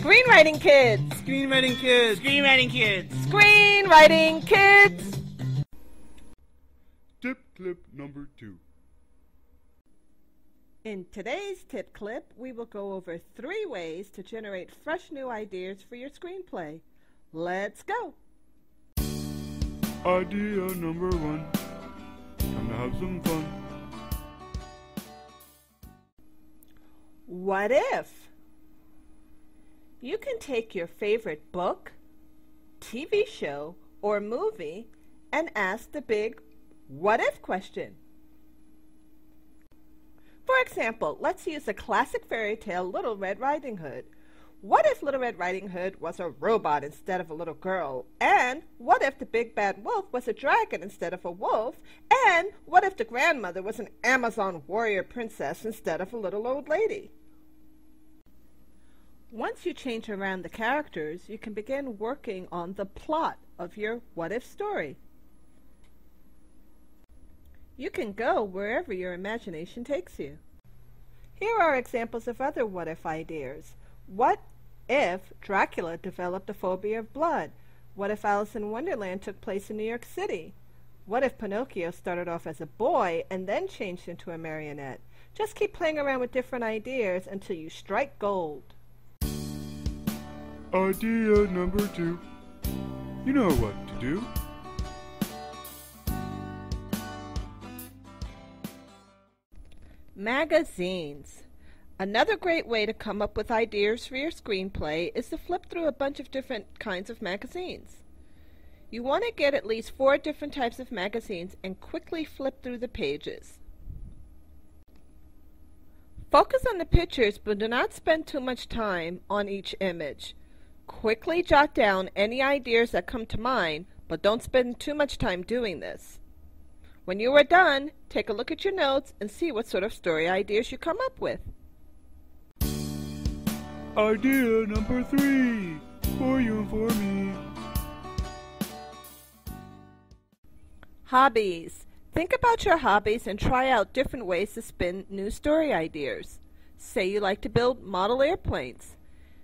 Screenwriting-kids! Screenwriting-kids! Screenwriting-kids! Screenwriting-kids! Tip clip number 2. In today's tip clip, we will go over 3 ways to generate fresh new ideas for your screenplay. Let's go! Idea number 1. Time to have some fun. What if? You can take your favorite book, TV show, or movie and ask the big what if question. For example, let's use the classic fairy tale Little Red Riding Hood. What if Little Red Riding Hood was a robot instead of a little girl? And what if the big bad wolf was a dragon instead of a wolf? And what if the grandmother was an Amazon warrior princess instead of a little old lady? Once you change around the characters, you can begin working on the plot of your what if story. You can go wherever your imagination takes you. Here are examples of other what if ideas. What if Dracula developed a phobia of blood? What if Alice in Wonderland took place in New York City? What if Pinocchio started off as a boy and then changed into a marionette? Just keep playing around with different ideas until you strike gold. Idea number 2. You know what to do. Magazines. Another great way to come up with ideas for your screenplay is to flip through a bunch of different kinds of magazines. You want to get at least 4 different types of magazines and quickly flip through the pages. Focus on the pictures, but do not spend too much time on each image. Quickly jot down any ideas that come to mind, but don't spend too much time doing this. When you are done, take a look at your notes and see what sort of story ideas you come up with. Idea number 3. For you and for me. Hobbies. Think about your hobbies and try out different ways to spin new story ideas. Say you like to build model airplanes.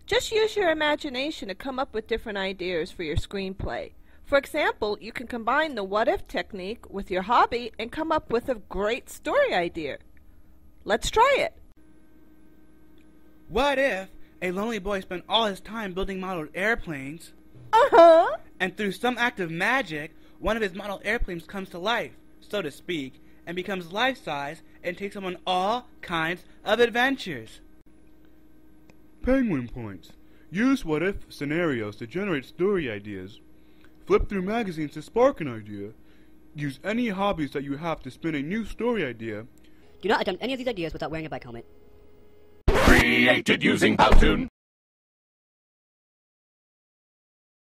Just use your imagination to come up with different ideas for your screenplay. For example, you can combine the what-if technique with your hobby and come up with a great story idea. Let's try it. What if a lonely boy spent all his time building model airplanes, and through some act of magic, one of his model airplanes comes to life, so to speak, and becomes life-size and takes him on all kinds of adventures? Penguin points. Use what-if scenarios to generate story ideas. Flip through magazines to spark an idea. Use any hobbies that you have to spin a new story idea. Do not attempt any of these ideas without wearing a bike helmet. Created using Powtoon.